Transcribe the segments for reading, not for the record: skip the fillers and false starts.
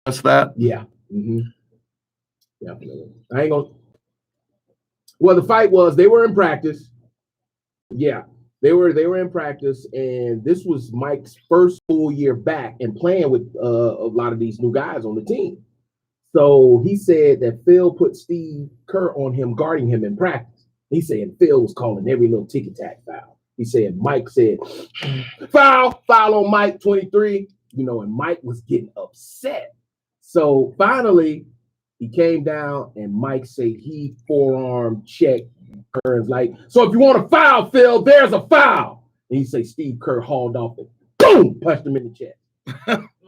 That's that. Yeah. Definitely. I ain't gonna. Well, the fight was they were in practice. Yeah, they were in practice, and this was Mike's first full year back and playing with a lot of these new guys on the team. So he said that Phil put Steve Kerr on him, guarding him in practice. He said Phil was calling every little ticky-tack foul. He said Mike said, foul on Mike 23, and Mike was getting upset. So finally, he came down and Mike said he forearm checked Kerr's like, so if you want a foul, Phil, there's a foul. And he said Steve Kerr hauled off and boom, punched him in the chest.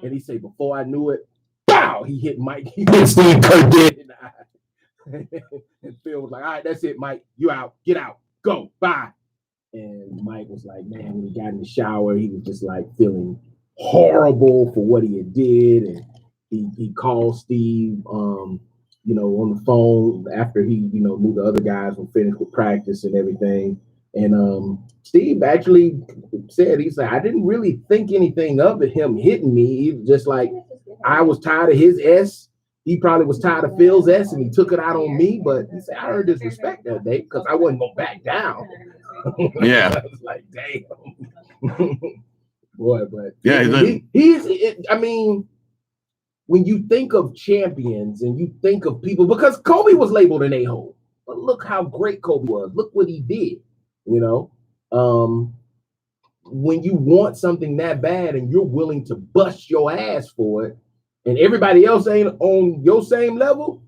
And he said, before I knew it, pow, he hit Mike. He hit Steve Kerr dead in the eye. And Phil was like, all right, that's it, Mike. You out. Get out. Go. Bye. And Mike was like, man, when he got in the shower, he was just like feeling horrible for what he had did. And he called Steve, on the phone after he, knew the other guys were finished with practice and everything. And Steve actually said, he said, I didn't really think anything of it, him hitting me. He was just like, I was tired of his S. He probably was tired of Phil's S, and he took it out on me. But he said, I heard disrespect that day because I wasn't going to back down. Yeah. I was like, damn. Boy, but yeah, I mean, when you think of champions and you think of people, because Kobe was labeled an a-hole, but look how great Kobe was. Look what he did, when you want something that bad and you're willing to bust your ass for it, and everybody else ain't on your same level,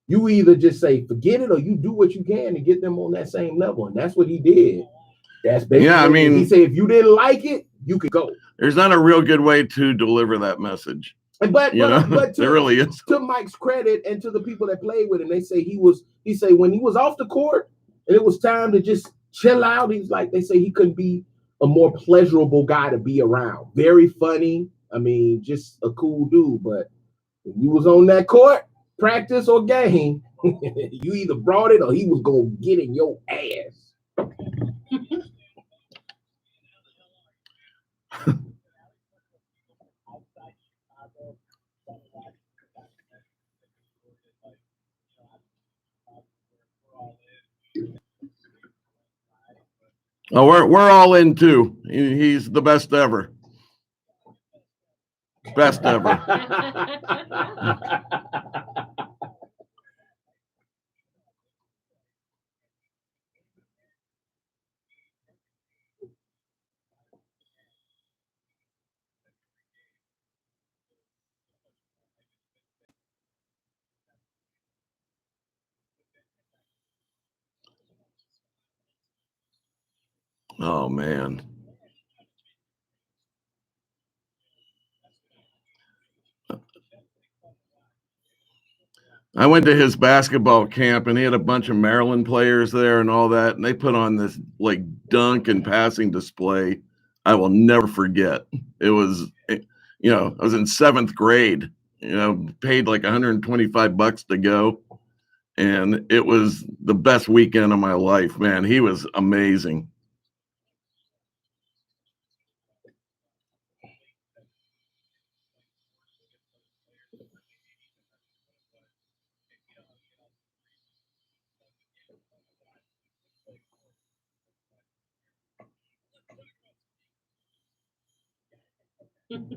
you either just say forget it or you do what you can to get them on that same level. And that's what he did. That's basically, yeah, I mean, he said if you didn't like it, you could go. There's not a real good way to deliver that message. But there really is. To Mike's credit and to the people that played with him, they say he said when he was off the court and it was time to just chill out, he's like, they say he couldn't be a more pleasurable guy to be around. Very funny. I mean, just a cool dude. But if you was on that court, practice or game, you either brought it or he was gonna get in your ass. Oh, we're all in too. He's the best ever. Best ever. Oh man. I went to his basketball camp and he had a bunch of Maryland players there and all that. And they put on this like dunk and passing display. I will never forget. It was, I was in 7th grade, paid like $125 to go. And it was the best weekend of my life, man. He was amazing.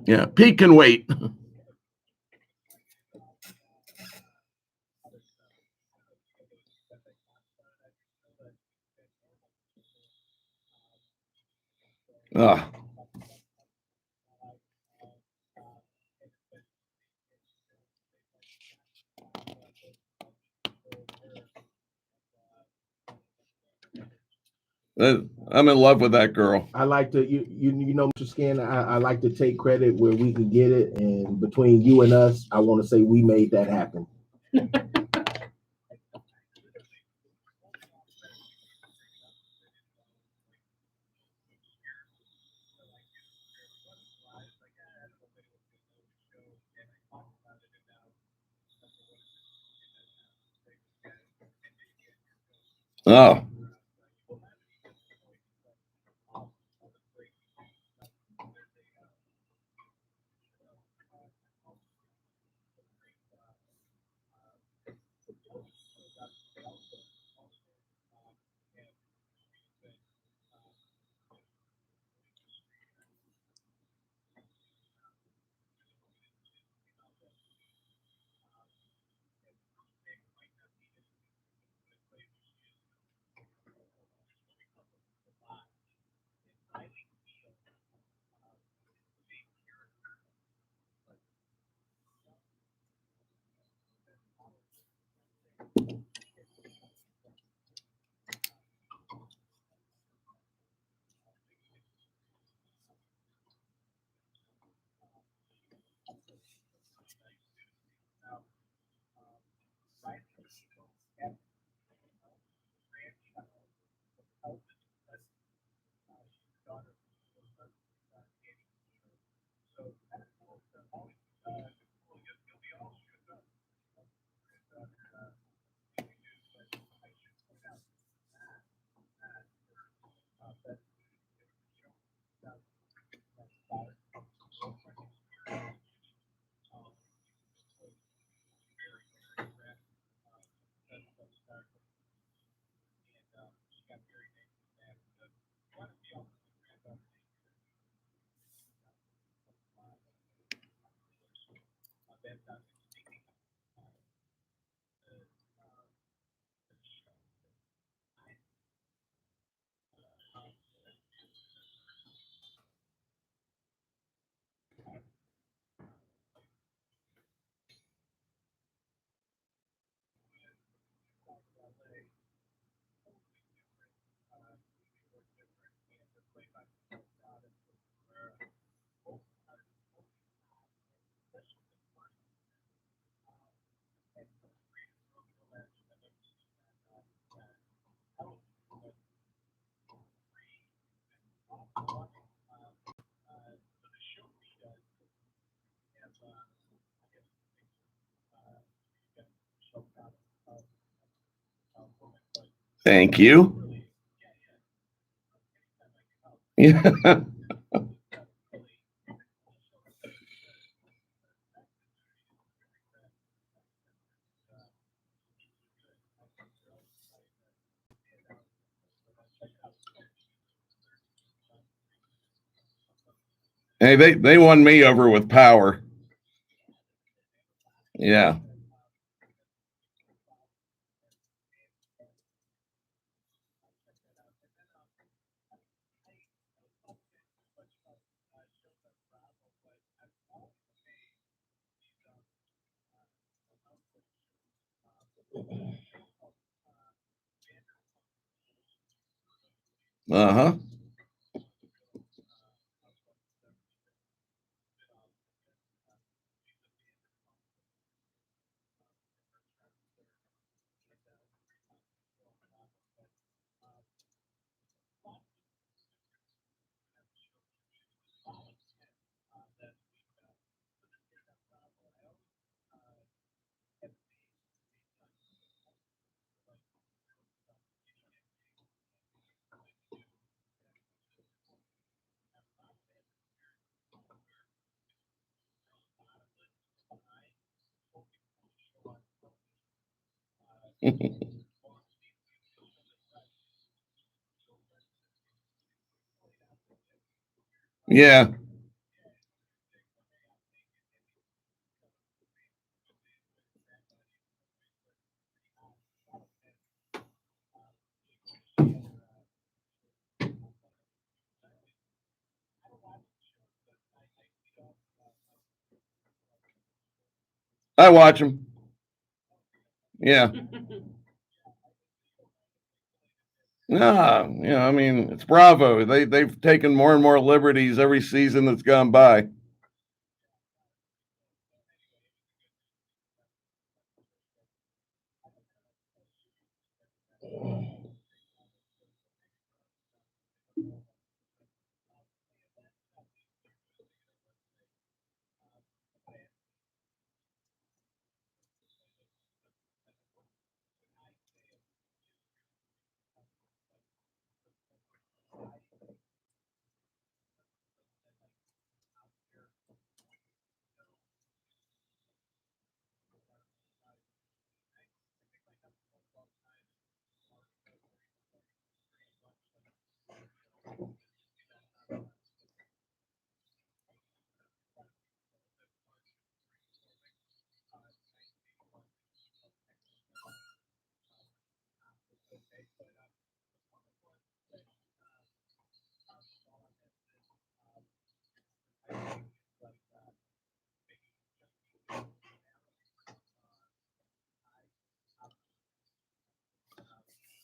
Yeah, Pete can wait. Ah. I'm in love with that girl. I like to, Mr. Skin, I like to take credit where we can get it. And between you and us, I want to say we made that happen. Oh. Thank you. Yeah. Hey, they won me over with power. Yeah. Uh-huh. Yeah. I watch them. Yeah. No, I mean, it's Bravo. They've taken more and more liberties every season that's gone by.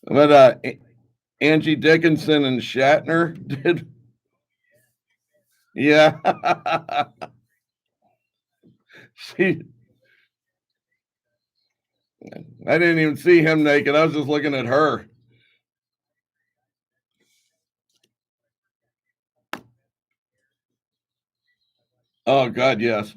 But Angie Dickinson and Shatner did. Yeah. she I didn't even see him naked. I was just looking at her. Oh God, yes.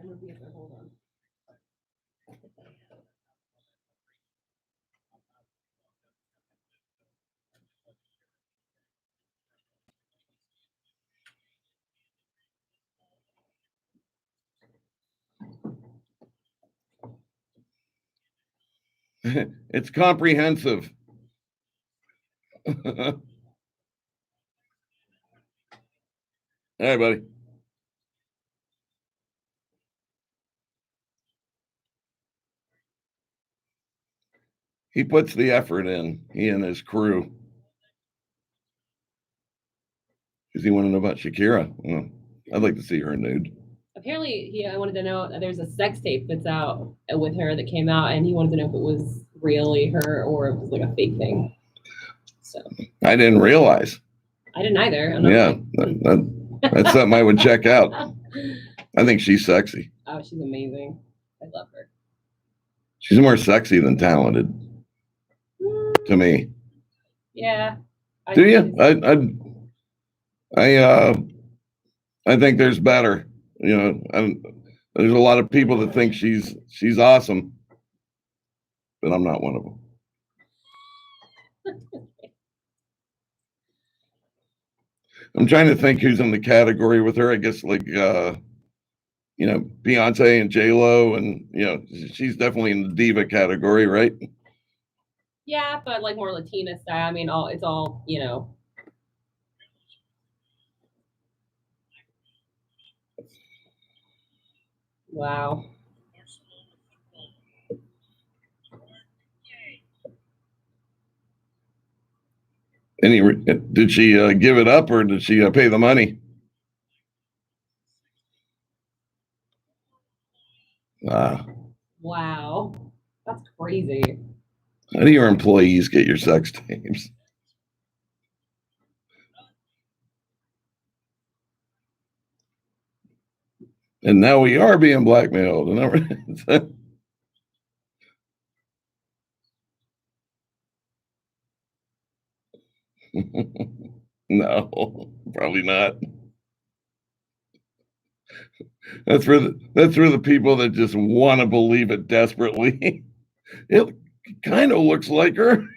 Hold on. It's comprehensive. All right, buddy. He puts the effort in, he and his crew. Does he want to know about Shakira? Well, I'd like to see her nude. Apparently, I wanted to know, there's a sex tape that's out with her that came out, and he wanted to know if it was really her or if it was like a fake thing. So I didn't realize. I didn't either. Yeah, that's something I would check out. I think she's sexy. Oh, she's amazing. I love her. She's more sexy than talented to me. Yeah. Do you? I think there's better. You know, there's a lot of people that think she's awesome, but I'm not one of them. I'm trying to think who's in the category with her. I guess like Beyonce and J-Lo, and she's definitely in the diva category, right? Yeah, but like more Latina style. I mean, it's all. Wow. Did she give it up, or did she pay the money? Wow. That's crazy. How do your employees get your sex tapes? And now we are being blackmailed. No, probably not. That's for the people that just want to believe it desperately. It kind of looks like her.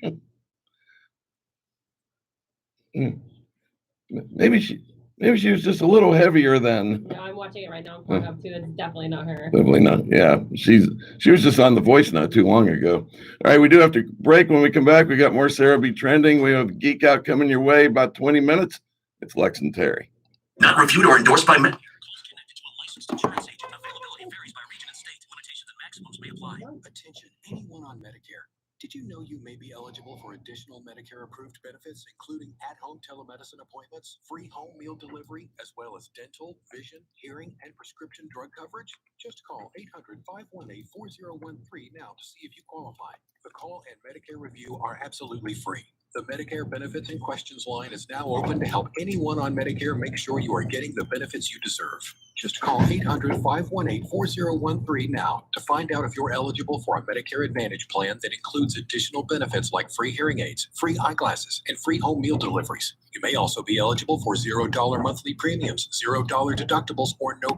Maybe she was just a little heavier then. No, I'm watching it right now. I'm pulling up too. That's definitely not her. Definitely not. Yeah, she was just on The Voice not too long ago. All right, we do have to break. When we come back, we got more Sarah B. Trending. We have Geek Out coming your way about 20 minutes. It's Lex and Terry. Not reviewed or endorsed by Connected to a licensed insurance agent. Availability varies by region and state. Limitations and maximums may apply. Attention, anyone on Medicare. Did you know you may be eligible for additional Medicare-approved benefits, including at-home telemedicine appointments, free home meal delivery, as well as dental, vision, hearing, and prescription drug coverage? Just call 800-518-4013 now to see if you qualify. The call and Medicare review are absolutely free. The Medicare Benefits and Questions line is now open to help anyone on Medicare make sure you are getting the benefits you deserve. Just call 800-518-4013 now to find out if you're eligible for a Medicare Advantage plan that includes additional benefits like free hearing aids, free eyeglasses, and free home meal deliveries. You may also be eligible for $0 monthly premiums, $0 deductibles, or no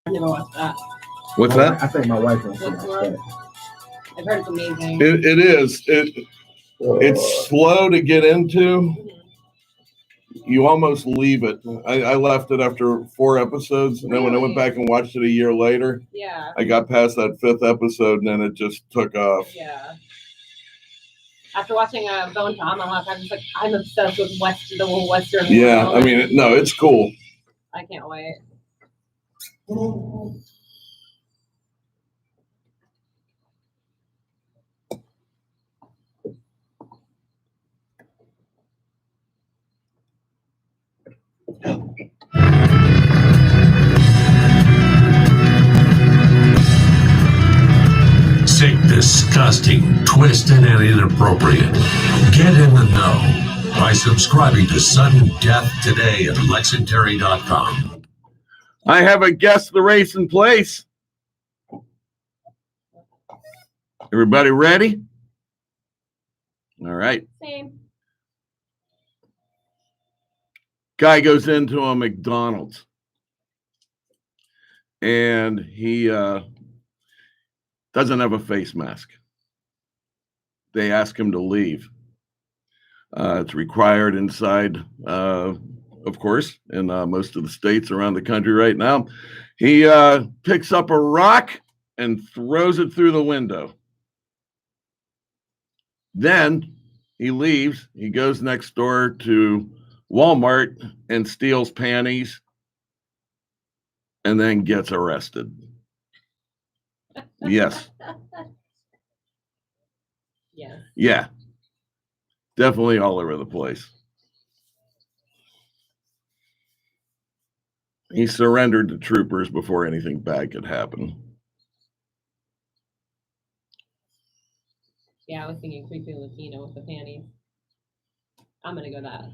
I've never watched that. What's that? I think my wife wants to watch Westworld. that. I've heard it's amazing. It is. It's slow to get into. You almost leave it. I left it after 4 episodes, and then when I went back and watched it a year later, Yeah. I got past that 5th episode, and then it just took off. Yeah. After watching Bone Tomahawk, I'm just like, I'm obsessed with the whole Western Yeah, world. I mean, no, it's cool. I can't wait. Sick, disgusting, twisted, and inappropriate. Get in the know by subscribing to Sudden Death today at lexingterry.com. I have a Guess the Race in place. Everybody ready? All right. Same. Guy goes into a McDonald's, and he doesn't have a face mask. They ask him to leave. It's required inside, of course, in most of the states around the country right now. He picks up a rock and throws it through the window. Then he leaves. He goes next door to Walmart and steals panties and then gets arrested. Yes. Yeah. Yeah. Definitely all over the place. He surrendered to troopers before anything bad could happen. Yeah, I was thinking creepy Latino with the panties. I'm gonna go that.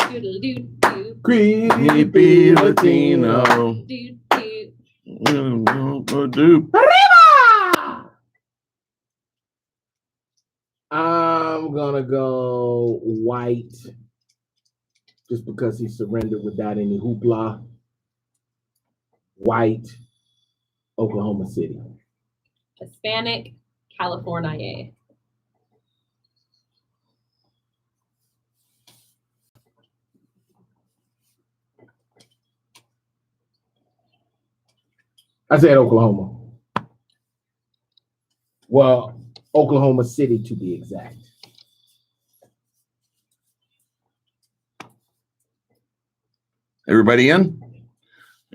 Doodle doo doo. Creepy Latino. Doo doo. Do. I'm gonna go white, just because he surrendered without any hoopla. White, Oklahoma City. Hispanic, California. I said Oklahoma. Well, Oklahoma City to be exact. Everybody in?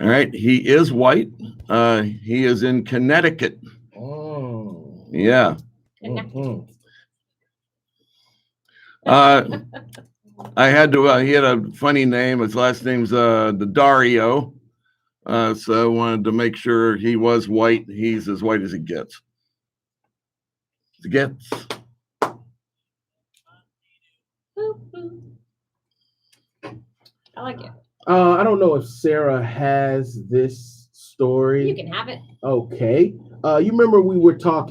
All right. He is white. He is in Connecticut. Oh. Yeah. Mhm. I had to, he had a funny name. His last name's Dario. So I wanted to make sure he was white. He's as white as it gets. I like it. I don't know if Sarah has this story. You can have it. Okay. You remember we talked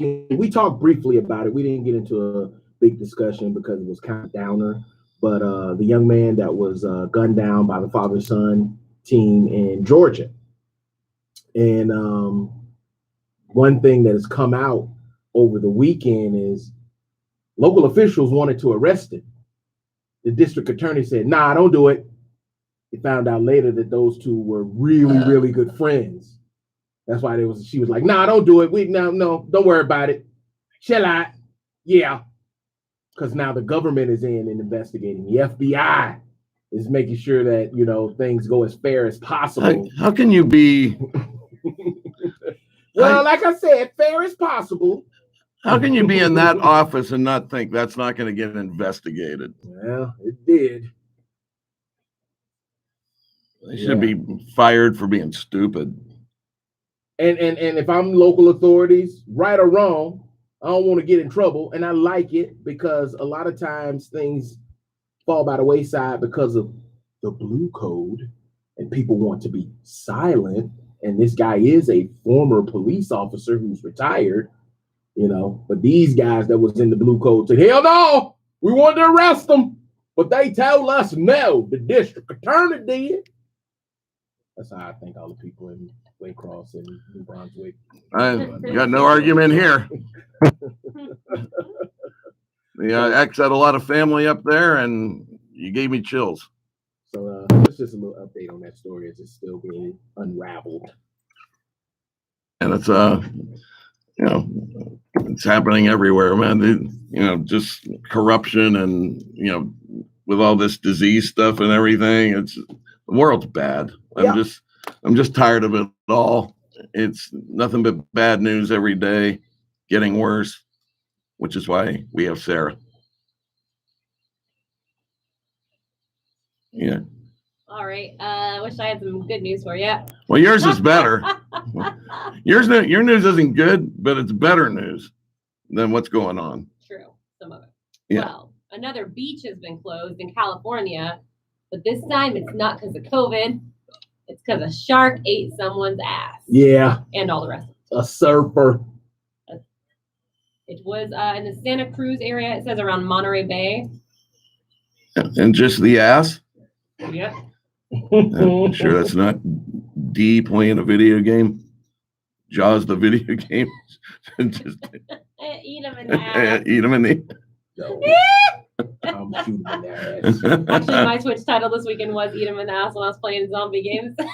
briefly about it. We didn't get into a big discussion because it was kind of downer. But the young man that was gunned down by the father-son team in Georgia. And one thing that has come out over the weekend is local officials wanted to arrest him. The district attorney said, "Nah, don't do it." They found out later that those two were really, really good friends. That's why she was like, "Nah, don't do it. No, don't worry about it. Chill out." Yeah. Because now the government is in and investigating. The FBI is making sure that, things go as fair as possible. How can you be? Well, like I said, fair as possible. How can you be in that office and not think that's not going to get investigated? Well, it did. They should be fired for being stupid. And if I'm local authorities, right or wrong, I don't want to get in trouble. And I like it because a lot of times things fall by the wayside because of the blue code and people want to be silent. And this guy is a former police officer who's retired, but these guys that was in the blue code said, "Hell no, we wanted to arrest them." but they told us no. The district attorney did. That's how I think all the people in Waycross and New Brunswick. I got no argument here. Yeah, X had a lot of family up there, and you gave me chills. So that's just a little update on that story as it's still being unraveled. And it's it's happening everywhere, man. Just corruption and with all this disease stuff and everything. The world's bad. I'm just tired of it all. It's nothing but bad news every day, getting worse, which is why we have Sarah. Yeah. All right. Wish I had some good news for you. Well, yours is better. Your news isn't good, but it's better news than what's going on. True. Some of it. Yeah. Well, another beach has been closed in California, but this time it's not because of COVID. It's because a shark ate someone's ass. Yeah. And all the rest. A surfer. It was in the Santa Cruz area. It says around Monterey Bay. And just the ass? Yep. I'm sure that's not D playing a video game. Jaws the video game. Just Eat him in the ass. eat them in the. No. I'm shooting in their ass. Actually, my Twitch title this weekend was "Eat him in the ass" when I was playing zombie games. But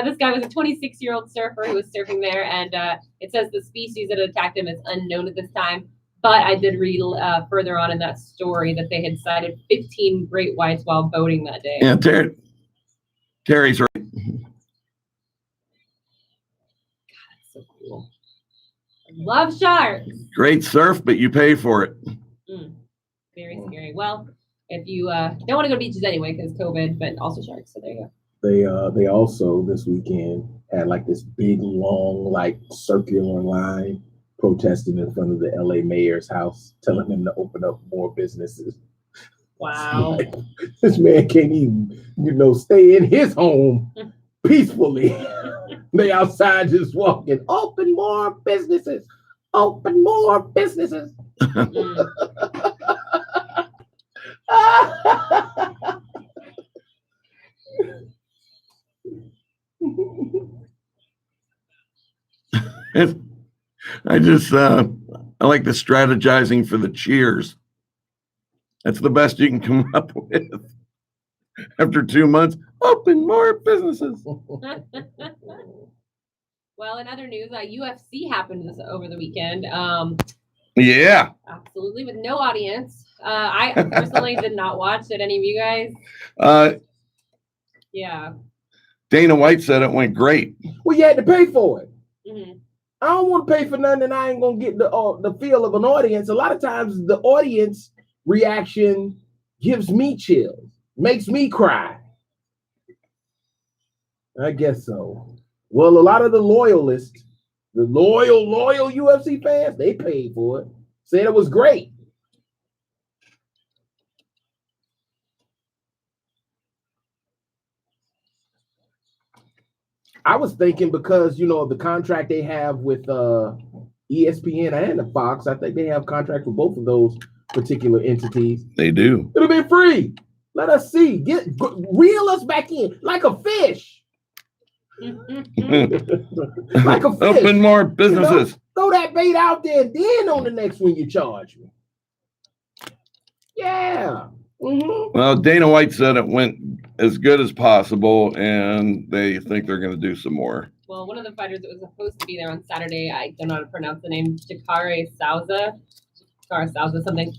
this guy was a 26-year-old surfer who was surfing there, and it says the species that attacked him is unknown at this time. But I did read further on in that story that they had sighted 15 great whites while boating that day. Yeah, Terry's right. That's so cool. I love sharks. Great surf, but you pay for it. Very scary. Well, if you don't want to go to beaches anyway because COVID, but also sharks. So there you go. They also this weekend had like this big long like circular line protesting in front of the LA mayor's house, telling them to open up more businesses. Wow. Like, this man can't even, stay in his home peacefully. They outside just walking, open more businesses, open more businesses. I like the strategizing for the cheers. That's the best you can come up with. After 2 months, open more businesses. Well, in other news, UFC happened over the weekend. Yeah. Absolutely, with no audience. I personally did not watch. Did any of you guys? Yeah. Dana White said it went great. Well, you had to pay for it. Mm-hmm. I don't want to pay for nothing and I ain't going to get the feel of an audience. A lot of times the audience reaction gives me chills, makes me cry. I guess so. Well, a lot of the loyalists, the loyal UFC fans, they paid for it. Said it was great. I was thinking because, of the contract they have with ESPN and the Fox, I think they have contract with both of those particular entities. They do. It'll be free. Let us see. Reel us back in like a fish. Like a fish. Open more businesses. Throw that bait out there, then on the next one you charge me. Yeah. Mm-hmm. Well, Dana White said it went as good as possible, and they think they're going to do some more. Well, one of the fighters that was supposed to be there on Saturday, I don't know how to pronounce the name, Chikara Souza something,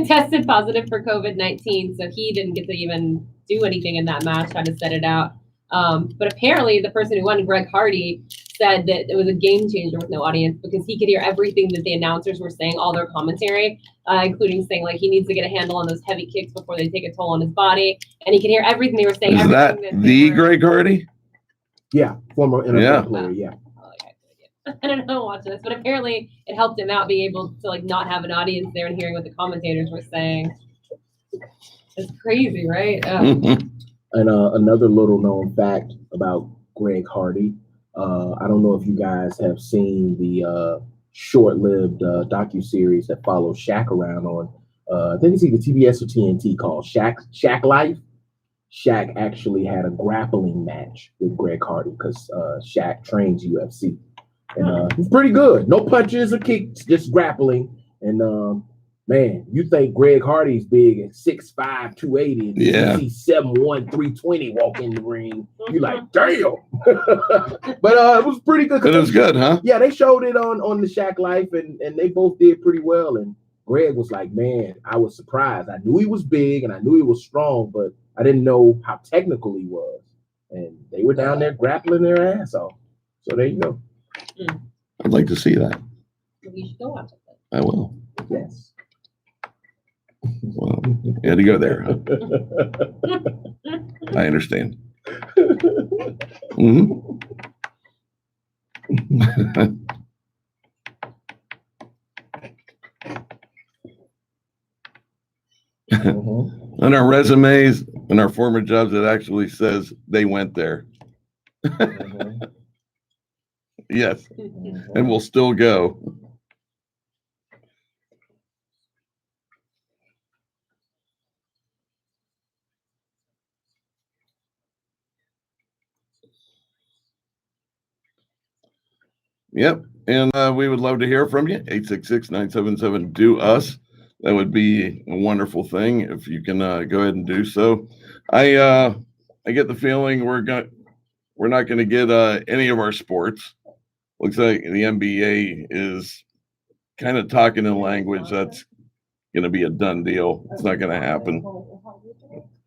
tested positive for COVID-19, so he didn't get to even do anything in that match, had to set it out. But apparently the person who won, Greg Hardy, said that it was a game changer with no audience because he could hear everything that the announcers were saying, all their commentary, including saying like he needs to get a handle on those heavy kicks before they take a toll on his body, and he could hear everything they were saying. Is that the Greg Hardy? Yeah, former NFL player. Yeah. I don't know, watch this, but apparently it helped him out being able to like not have an audience there and hearing what the commentators were saying. It's crazy, right? And another little known fact about Greg Hardy. I don't know if you guys have seen the short-lived docuseries that follows Shaq around on I think it's either TBS or TNT called Shaq Life. Shaq actually had a grappling match with Greg Hardy because Shaq trains UFC. And it's pretty good. No punches or kicks, just grappling. And man, you think Greg Hardy's big at 6'5", 280, and Yeah. you see 7'1", 320 walk in the ring. You're like, damn. But it was pretty good. It was good, huh? Yeah, they showed it on the Shaq Life, and they both did pretty well. And Greg was like, man, I was surprised. I knew he was big and I knew he was strong, but I didn't know how technical he was. And they were down there grappling their ass off. So there you go. I'd like to see that. You should go watch it. I will. Yes. Well, you had to go there, huh? I understand. Mhm. On our resumes and our former jobs, it actually says they went there. Yes, and we'll still go. Yep, and we would love to hear from you. 866-977-DO-US. That would be a wonderful thing if you can go ahead and do so. I get the feeling we're not going to get any of our sports. Looks like the NBA is kind of talking in language that's going to be a done deal. It's not going to happen.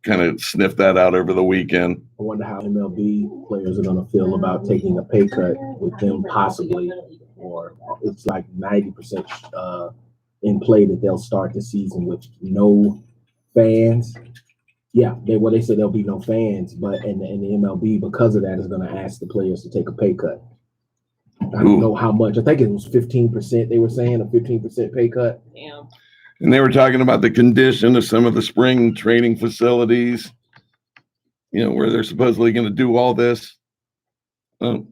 Kind of sniffed that out over the weekend. I wonder how MLB players are going to feel about taking a pay cut with them possibly, or it's like 90% in play that they'll start the season with no fans. Yeah, they said there'll be no fans, but and the MLB because of that is going to ask the players to take a pay cut. I don't know how much. I think it was 15%. They were saying a 15% pay cut. Damn. And they were talking about the condition of some of the spring training facilities, where they're supposedly going to do all this. Yeah,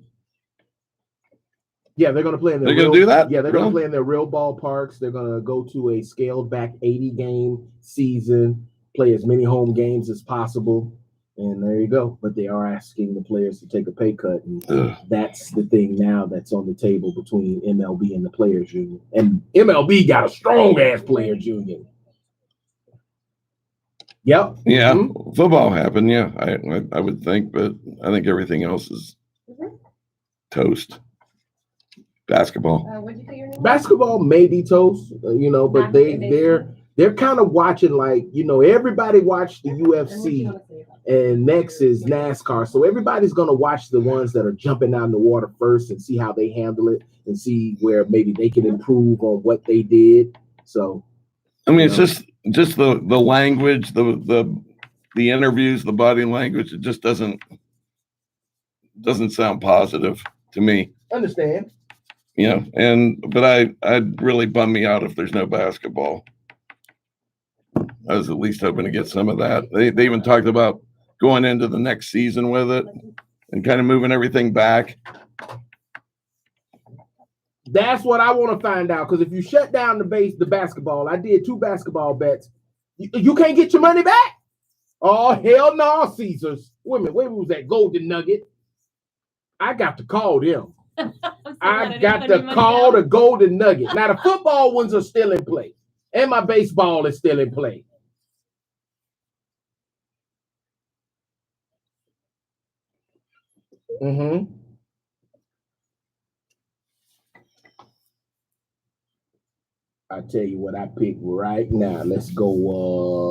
they're going to play in their They're going to do that? Yeah, they're going to Really? play in their real ballparks. They're going to go to a scaled back 80-game season, play as many home games as possible. And there you go. But they are asking the players to take a pay cut. And that's the thing now that's on the table between MLB and the players union. And MLB got a strong ass players union. Yep. Yeah, football happened. Yeah, I would think, but I think everything else is toast. Basketball. What'd you say your name was? Basketball may be toast, but they're kind of watching like, everybody watched the UFC and next is NASCAR. So everybody's going to watch the ones that are jumping out in the water first and see how they handle it and see where maybe they can improve on what they did. So, I mean, it's just the language, the interviews, the body language. It just doesn't sound positive to me. Understand. But I'd really bum me out if there's no basketball. I was at least hoping to get some of that. They even talked about going into the next season with it and kind of moving everything back. That's what I want to find out. Because if you shut down the basketball, I did 2 basketball bets. You can't get your money back. Oh, hell no, Caesars. Wait a minute, where was that Golden Nugget? I got to call them. I got to call the Golden Nugget. Now, the football ones are still in play. And my baseball is still in play. I tell you what I picked right now. Let's go.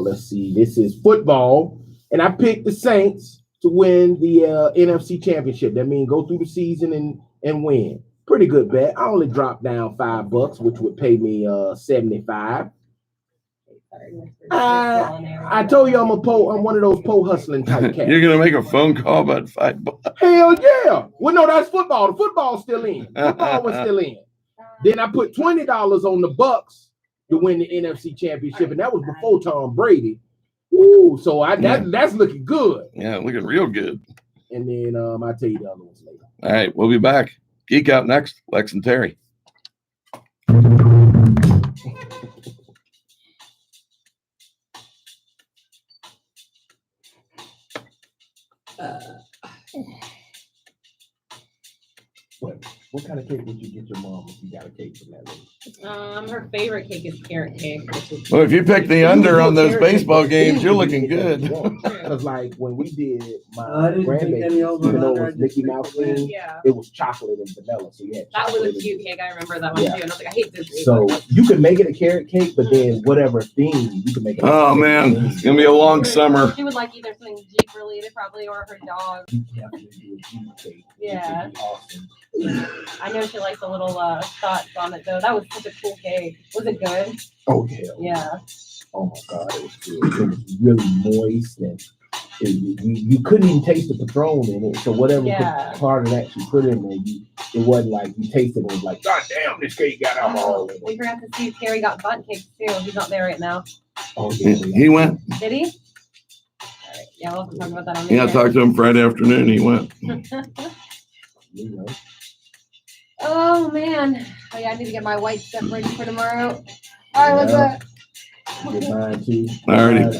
Let's see. This is football. And I picked the Saints to win the NFC Championship. That means go through the season and win. Pretty good bet. I only dropped down $5, which would pay me $75. I told you I'm one of those pole hustling type cats. You're gonna make a phone call about $5. Hell yeah! Well, no, that's football. The football's still in. Football was still in. Then I put $20 on the Bucks to win the NFC Championship, and that was before Tom Brady. Ooh, so that's looking good. Yeah, looking real good. And then I'll tell you the other ones later. All right, we'll be back. Geek Out next. Lex and Terry. What kind of cake would you get your mom if you got a cake from that lady? Her favorite cake is carrot cake, which is Well, if you pick the under on those baseball games, you're looking good. Because like when we did I my didn't think grandbaby, any of them even though were it was Mickey Mouse theme, yeah. it was chocolate and vanilla. So yeah, That was a cute cake. I remember that one Yeah. too. And I was like, I hate this. So you could make it a carrot cake, but then whatever theme you could make it. Oh man, it's gonna be a long summer. She would like either something Jeep related, probably, or her dog. You definitely do a Jeep cake. Yeah. It would be awesome. I know she likes the little thoughts on it though. That was such a cool cake. Was it good? Oh yeah. Yeah. Oh my God, it was good. It was really moist and you couldn't even taste the Patron in it. So whatever part of that you put in there, it wasn't like you tasted it and was like, God damn, this cake got alcohol in it. We forgot to see if Carrie got bunt cakes too. He's not there right now. Oh, yeah. He went. Did he? All right. Yeah, we'll have to talk about that on the Yeah, I talked to him Friday afternoon. He went. You know. Oh man. Oh yeah, I need to get my white stuff ready for tomorrow. All right, what's Yeah. up? Get mine too. I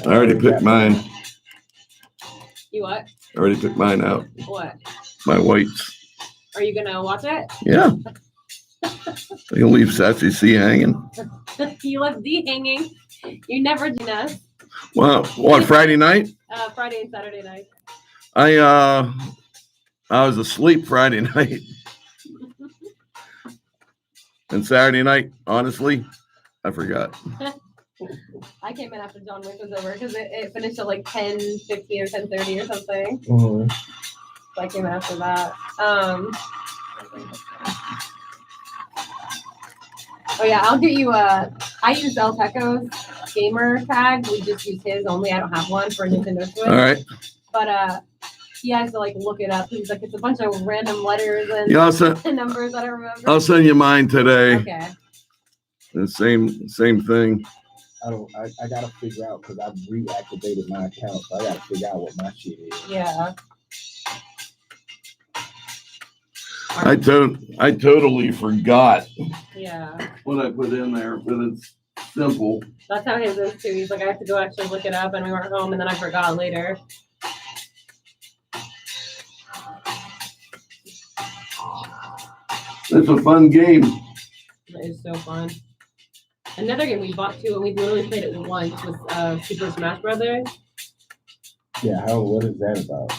already picked mine. You what? I already picked mine out. What? My whites. Are you gonna watch it? Yeah. You'll leave Sassy C hanging. You left D hanging. You never did us. Well, what, Friday night? Friday and Saturday night. I was asleep Friday night. And Saturday night, honestly, I forgot. I came in after John Wick was over because it finished at like 10:50 or 10:30 or something. Mm-hmm. So I came in after that. Oh yeah, I'll get you I use El Teco's gamer tag. We just use his only. I don't have one for Nintendo Switch. All right. But he has to like look it up. He's like, it's a bunch of random letters and, Yeah, and numbers I don't remember. I'll send you mine today. Okay. The same thing. I gotta figure out because I've reactivated my account, so I gotta figure out what my shit is. Yeah. I totally forgot Yeah. what I put in there, but it's simple. That's how his is too. He's like, I have to go actually look it up, and we weren't home, and then I forgot later. It's a fun game. It is so fun. Another game we bought too, and we literally played it once, was Super Smash Brothers. Yeah, what is that about?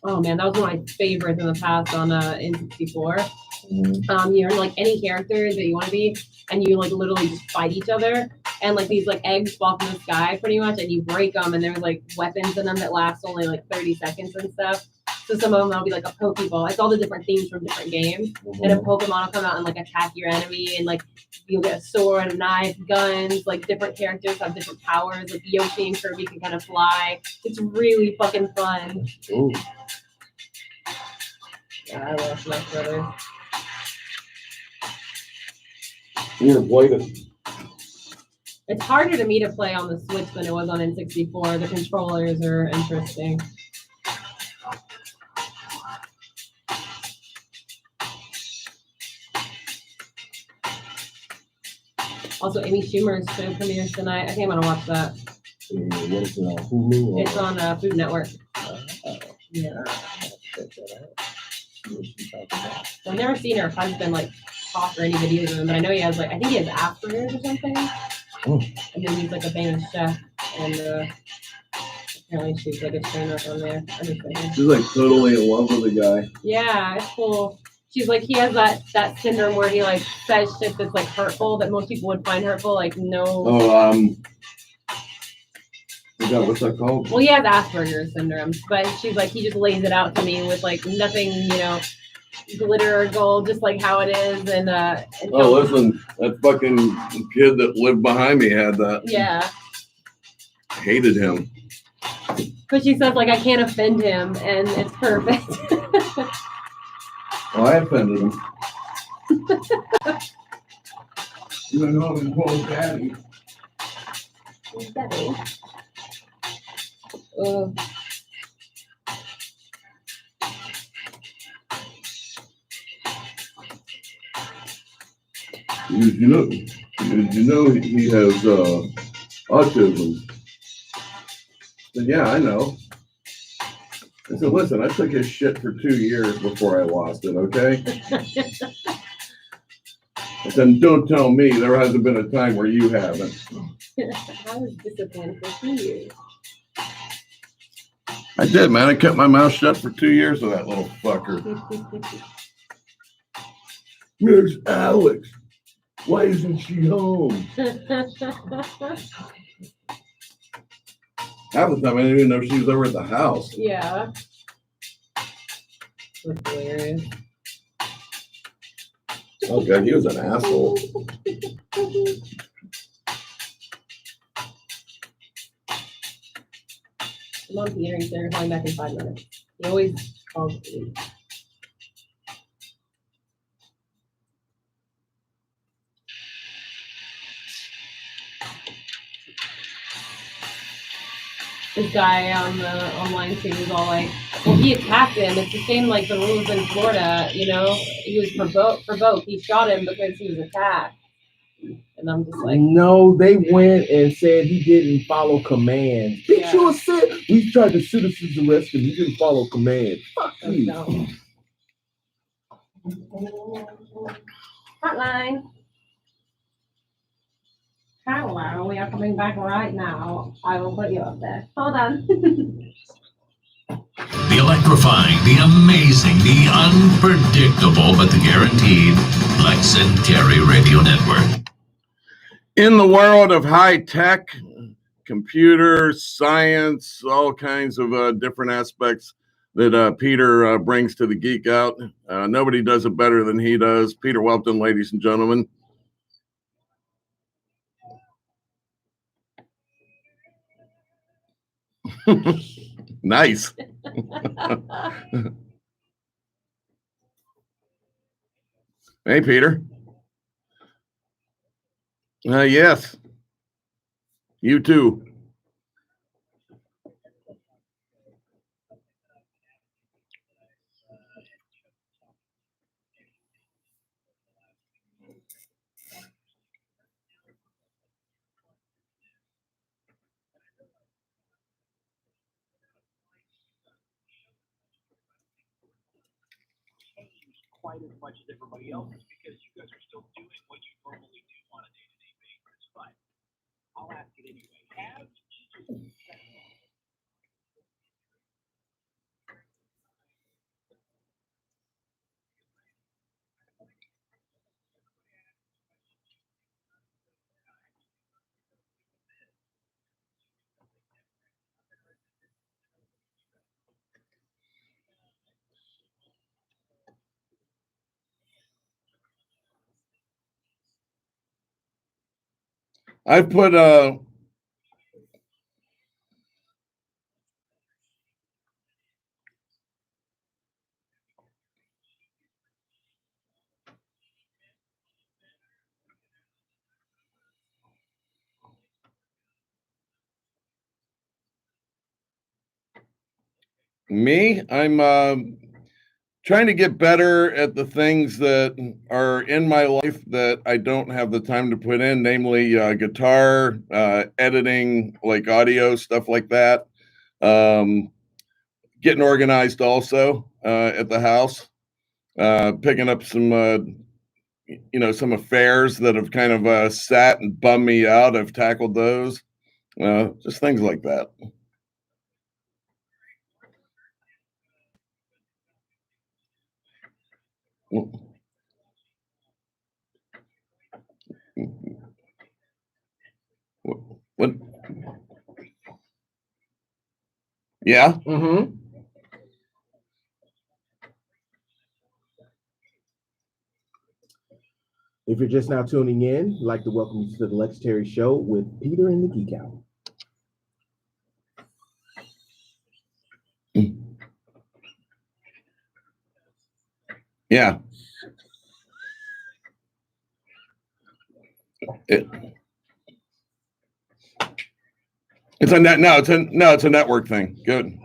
Oh man, that was one of my favorites in the past on N64. Mm-hmm. You're like any character that you want to be, and you like literally just fight each other, and like these like eggs fall from the sky pretty much, and you break them, and there's like weapons in them that last only like 30 seconds and stuff. So some of them will be like a Pokeball. It's all the different themes from different games. Mm-hmm. And a Pokemon will come out and like attack your enemy, and like you'll get a sword, a knife, guns. Like different characters have different powers. Like Yoshi and Kirby can kind of fly. It's really fucking fun. Ooh. Yeah, I love Smash Brothers. You're avoiding. It's harder to me to play on the Switch than it was on N64. The controllers are interesting. Also, Amy Schumer's show premieres tonight. I think I'm gonna watch that. What is it on Hulu? It's on Food Network. Yeah. I've never seen her husband like talk or any videos of him, but I know he has like, I think he has Asperger's or something. And then he's like a famous chef, and apparently she's like a trainer from there. She's like totally in love with the guy. Yeah, it's cool. She's like, he has that syndrome where he like says shit that's like hurtful that most people would find hurtful. Like no. Oh, what's that called? Well, he has Asperger's syndrome, but she's like, he just lays it out to me with like nothing, you know, glitter or gold, just like how it is. And Oh, listen, that fucking kid that lived behind me had that. Yeah. Hated him. But she says like, I can't offend him, and it's perfect. Well, I offended him. You don't know him called Daddy. Daddy. You Did you know he has autism? I said, yeah, I know. I said, listen, I took his shit for 2 years before I lost it, okay? I said, don't tell me there hasn't been a time where you haven't. I was disciplined for 2 years. I did, man. I kept my mouth shut for 2 years with that little fucker. Where's Alex? Why isn't she home? Half the time I didn't even know she was over at the house. Yeah. That's hilarious. Oh god, he was an asshole. Come on, Peter. He's there calling back in 5 minutes. He always calls me. This guy on the online thing was all like, well, he attacked him. It's the same like the rules in Florida, you know? He was provoked. He shot him because he was attacked. And I'm just like, No, they went and said he didn't follow commands. Bitch, you said we tried to citizens arrest him. He didn't follow commands. Fuck you. no. Hotline. Hello, we are coming back right now. I will put you up there. Hold on. The electrifying, the amazing, the unpredictable, but the guaranteed Lex and Terry Radio Network. In the world of high tech, computer science, all kinds of different aspects that Peter brings to the Geek Out, nobody does it better than he does. Peter Welton, ladies and gentlemen. Nice. Hey, Peter. Yes. You too. Quite as much as everybody else because you guys are still doing what you normally do on a day-to-day basis. But I'll ask it anyway. I put me. I'm trying to get better at the things that are in my life that I don't have the time to put in, namely guitar, editing, like audio, stuff like that. Getting organized also at the house, picking up some, some affairs that have kind of sat and bummed me out. I've tackled those, just things like that. What? Yeah. Mm-hmm. If you're just now tuning in, I'd like to welcome you to the Lex Terry Show with Peter and the Geek Out. Yeah. It's a net. No, it's a network thing. Good.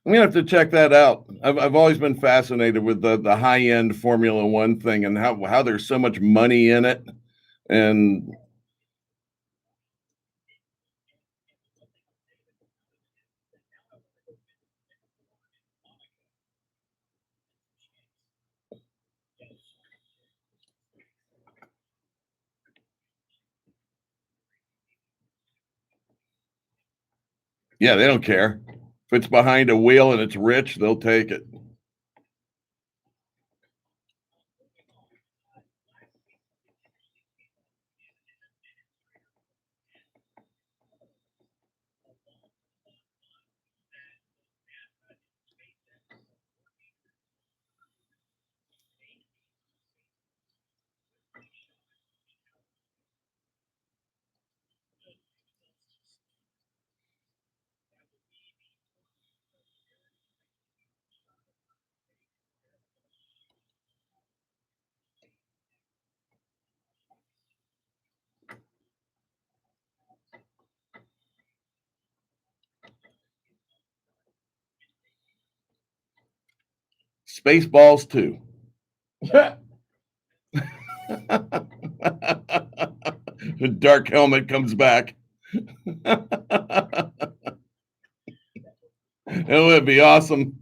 I'm gonna have to check that out. I've always been fascinated with the high end Formula One thing and how there's so much money in it. And yeah, they don't care. If it's behind a wheel and it's rich, they'll take it. Spaceballs too. The dark helmet comes back. It would be awesome.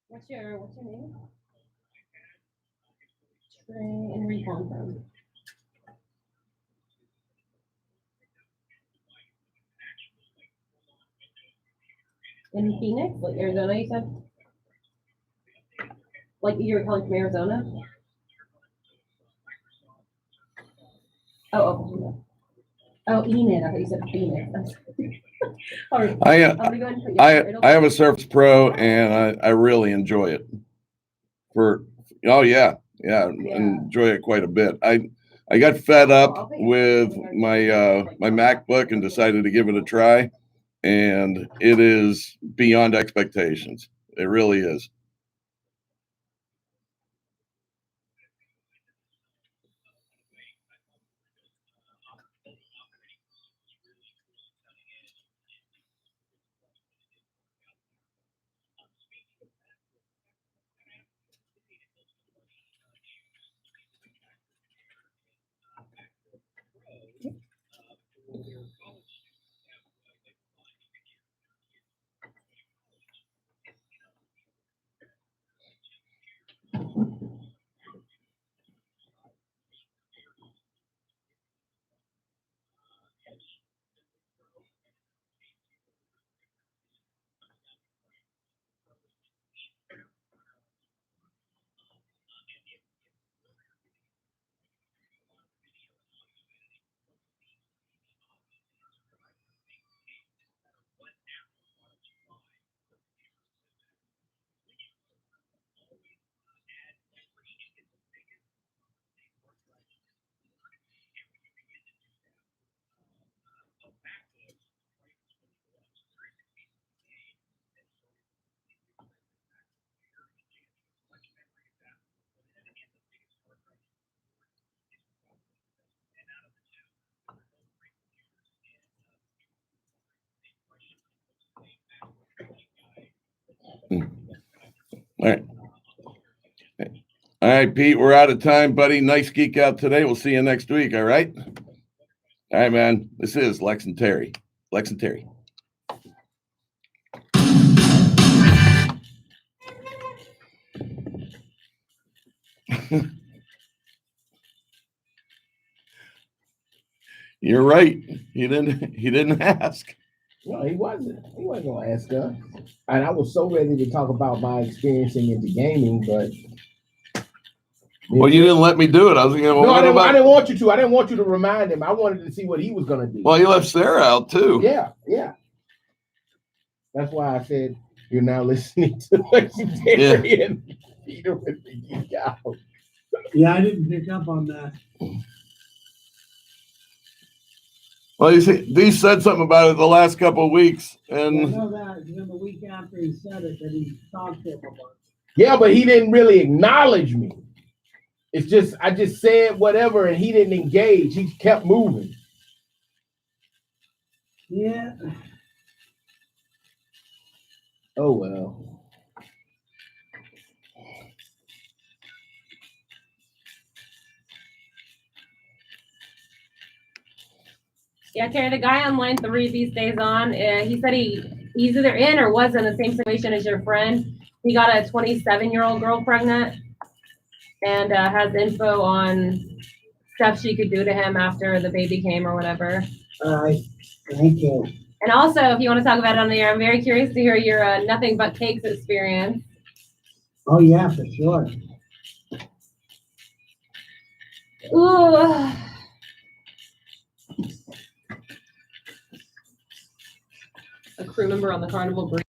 What's your name? Trey, and where you calling from? In Phoenix, like Arizona, you said? Like you're calling from Arizona? Oh, Enid. I thought you said Phoenix. All right. I I'm gonna go ahead and put your I have a Surface Pro and I really enjoy it. Oh yeah, enjoy it quite a bit. I got fed up with my MacBook and decided to give it a try, and it is beyond expectations. It really is. All right. All right, Pete, we're out of time, buddy. Nice geek out today. We'll see you next week. All right. All right, man. This is Lex and Terry. Lex and Terry. You're right. He didn't ask. No, he wasn't. He wasn't gonna ask us. And I was so ready to talk about my experiencing into gaming, but Well, you didn't let me do it. I was thinking, well, no, what I about? didn't want you to. I didn't want you to remind him. I wanted to see what he was gonna do. Well, you left Sarah out too. Yeah. That's why I said you're now listening to Legendary and Peter with the geek out. Yeah, I didn't pick up on that. Well, you see, Dee said something about it the last couple of weeks, I and know that. And then the week after he said it, that he talked to him about Yeah, but he didn't really acknowledge me. It's just I just said whatever and he didn't engage. He kept moving. it. Yeah. Oh well. Yeah, Terry, the guy on line 3 these days on, he said he's either in or was in the same situation as your friend. He got a 27-year-old girl pregnant and has info on stuff she could do to him after the baby came or whatever. All right. Thank you. And also, if you want to talk about it on the air, I'm very curious to hear your nothing but cakes experience. Oh, yeah, for sure. Ooh. A crew member on the Carnival Breeze.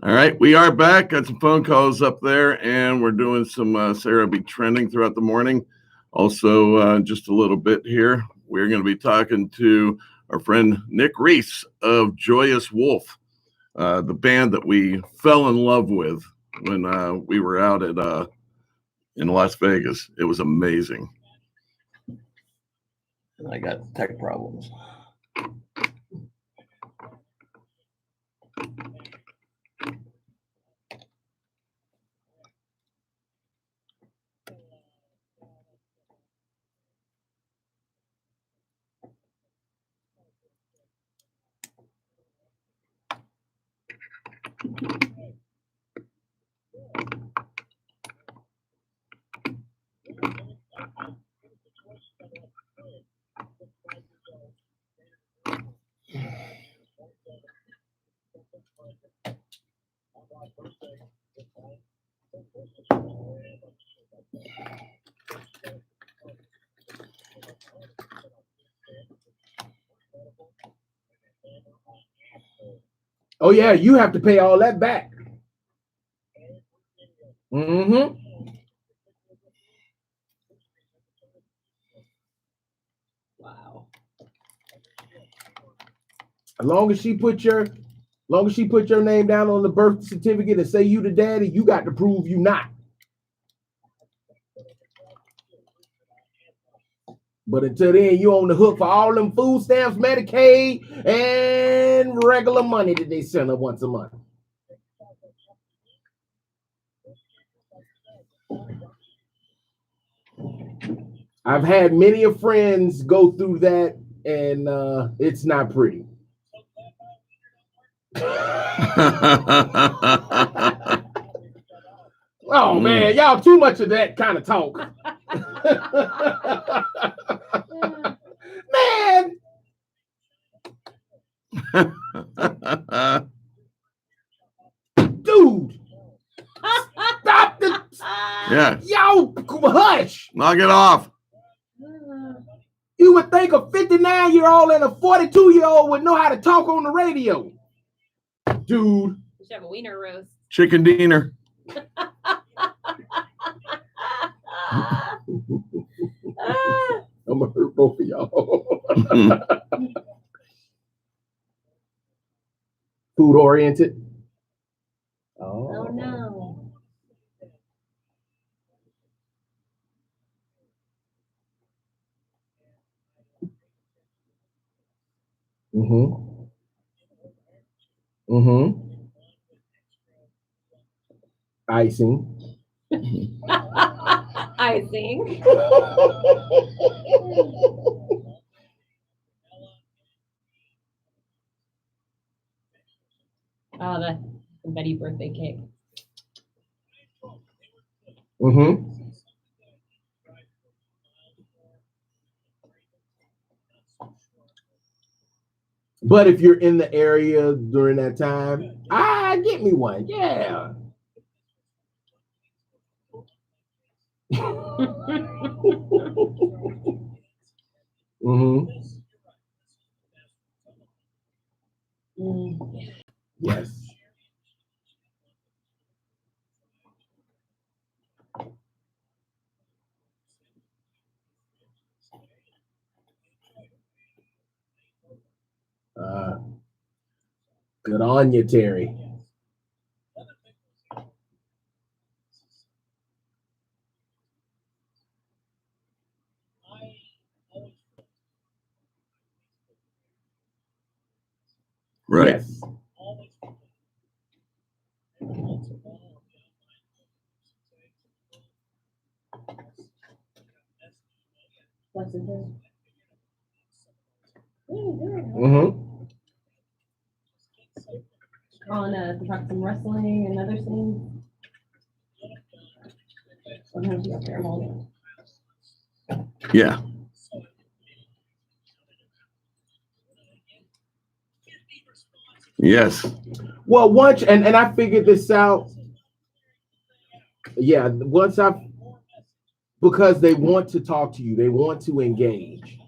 All right, we are back. Got some phone calls up there, and we're doing some Sarah be trending throughout the morning. Also, just a little bit here, we're going to be talking to our friend Nick Reese of Joyous Wolf, the band that we fell in love with when we were out at in Las Vegas. It was amazing. I got tech problems. Oh yeah, you have to pay all that back. Mm-hmm. Wow. As long as she put your name down on the birth certificate and say you the daddy, you got to prove you not. But until then, you on the hook for all them food stamps, Medicaid, and regular money that they send her once a month. I've had many of friends go through that, and it's not pretty. Oh man, y'all too much of that kind of talk. Man. Dude. Stop the Yeah. Yo, hush. Knock it off. You would think a 59-year-old and a 42-year-old would know how to talk on the radio. Dude. We should have a wiener roast. Chicken dinner. I'm gonna hurt both of y'all. Food oriented. Oh no. Mm-hmm. Mm-hmm. Icing. Icing. Oh, the Betty birthday cake. Mm-hmm. But if you're in the area during that time, get me one. Yeah. Mm-hmm. Yes. Good on you, Terry. Right. Yes. Mm-hmm. On to talk some wrestling and other things. Sometimes you have to hold it. Yeah. Yes. Well, once and I figured this out. Yeah, because they want to talk to you, they want to engage.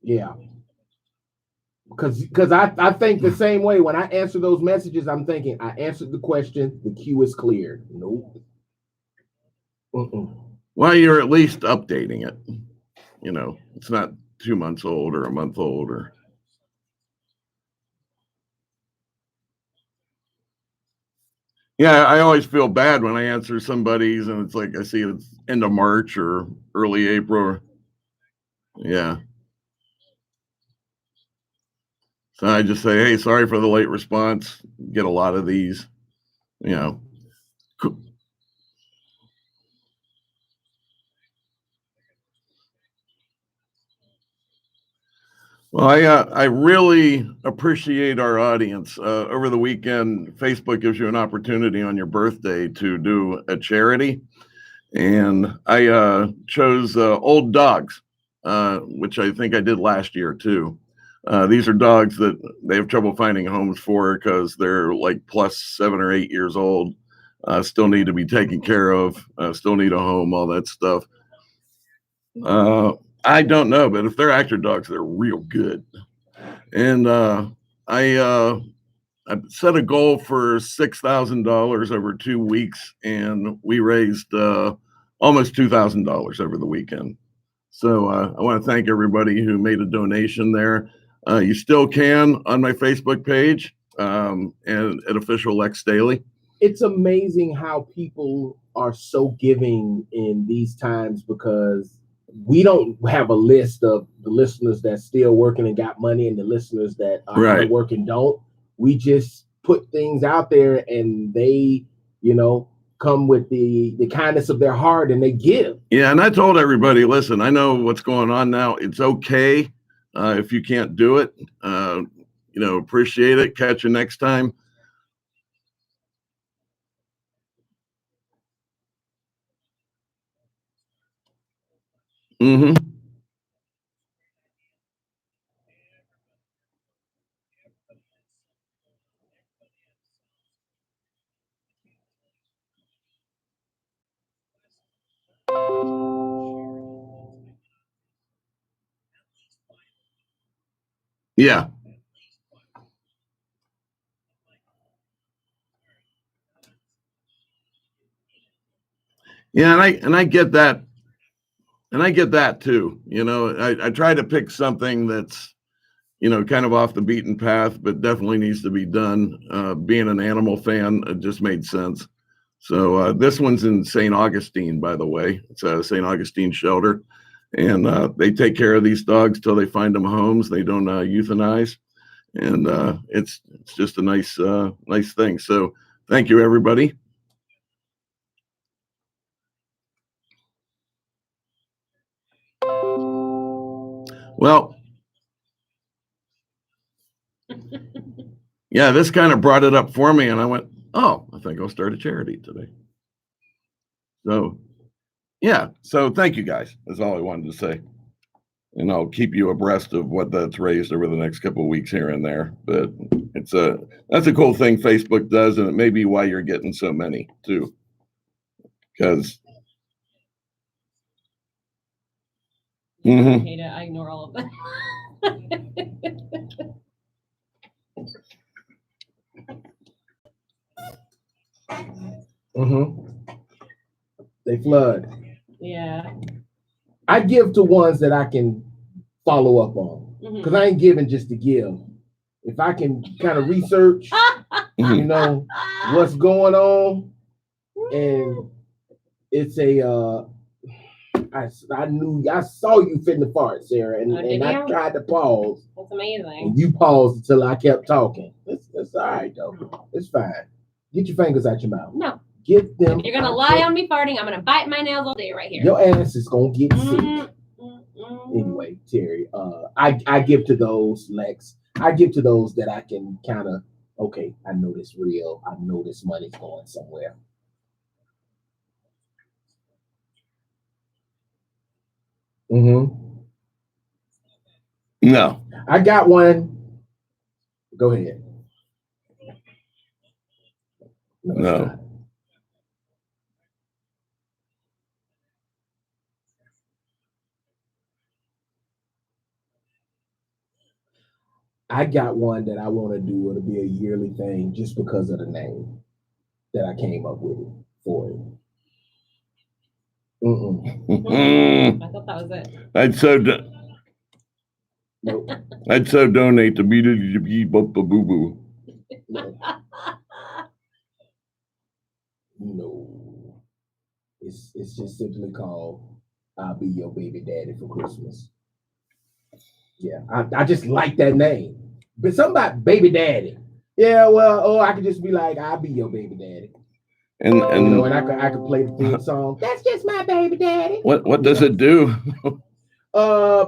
Yeah. Because I think the same way. When I answer those messages, I'm thinking I answered the question. The queue is cleared. Nope. Well, you're at least updating it. You know, it's not 2 months old or a month old or. Yeah, I always feel bad when I answer somebody's and it's like I see it's end of March or early April. Yeah. So I just say, hey, sorry for the late response. Get a lot of these, you know. Well, I really appreciate our audience. Over the weekend, Facebook gives you an opportunity on your birthday to do a charity. And I chose old dogs, which I think I did last year too. These are dogs that they have trouble finding homes for because they're like plus 7 or 8 years old, still need to be taken care of, still need a home, all that stuff. I don't know, but if they're actor dogs, they're real good. And I set a goal for $6,000 over 2 weeks, and we raised almost $2,000 over the weekend. So I want to thank everybody who made a donation there. You still can on my Facebook page and at Official Lex Daily. It's amazing how people are so giving in these times because we don't have a list of the listeners that's still working and got money and the listeners that are out of work and don't. We just put things out there and they, come with the kindness of their heart and they give. Yeah, and I told everybody, listen, I know what's going on now. It's okay if you can't do it. Appreciate it. Catch you next time. Mm-hmm. Yeah. Yeah, and I get that. And I get that too. I try to pick something that's, kind of off the beaten path, but definitely needs to be done. Being an animal fan, it just made sense. So this one's in St. Augustine, by the way. It's a St. Augustine shelter. And they take care of these dogs till they find them homes. They don't euthanize. And it's just a nice thing. So thank you, everybody. Well, yeah, this kind of brought it up for me, and I went, oh, I think I'll start a charity today. So, yeah. So thank you guys. That's all I wanted to say. And I'll keep you abreast of what that's raised over the next couple of weeks here and there. But that's a cool thing Facebook does, and it may be why you're getting so many too. Because I hate it. I ignore all of them. They flood. Yeah. I give to ones that I can follow up on because I ain't giving just to give. If I can kind of research, what's going on, and it's I saw you fitting the fart, Sarah, and I tried to pause. That's amazing. And you paused until I kept talking. It's all right though. It's fine. Get your fingers out your mouth. No. Get them. If you're gonna lie on me farting, I'm gonna bite my nails all day right here. Your ass is gonna get sick. Anyway, Terry, I give to those, Lex. I give to those that I can kind of, okay, I know this real. I know this money's going somewhere. No. I got one. Go ahead. No. I got one that I want to do. It'll be a yearly thing just because of the name that I came up with for it. I thought that was it. Nope. I'd so donate to boo boo. No. It's just simply called "I'll Be Your Baby Daddy for Christmas." Yeah, I just like that name. But something about baby daddy. Yeah, well, I could just be like, "I'll be your baby daddy." And You know, and I could play the theme song. That's just my baby daddy. what does it do?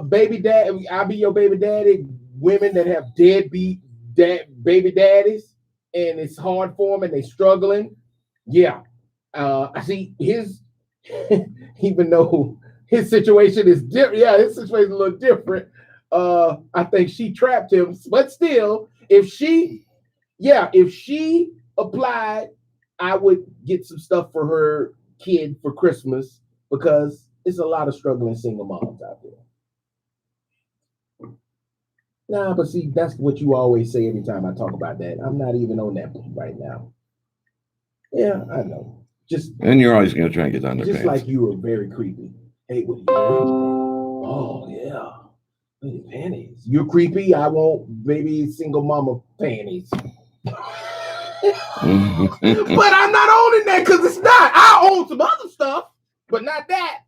Baby daddy, I'll be your baby daddy. Women that have deadbeat baby daddies, and it's hard for them, and they struggling. Yeah, I see his. Even though his situation is different, yeah, his situation is a little different. I think she trapped him, but still, if she applied, I would get some stuff for her kid for Christmas because it's a lot of struggling single moms out there. Nah, but see, that's what you always say every time I talk about that. I'm not even on that right now. Yeah, I know. And you're always gonna try and get underpants. Just like you were very creepy. Hey, what are you doing? Oh yeah. Baby panties. You're creepy. I want baby single mama panties. But I'm not owning that because it's not. I own some other stuff, but not that.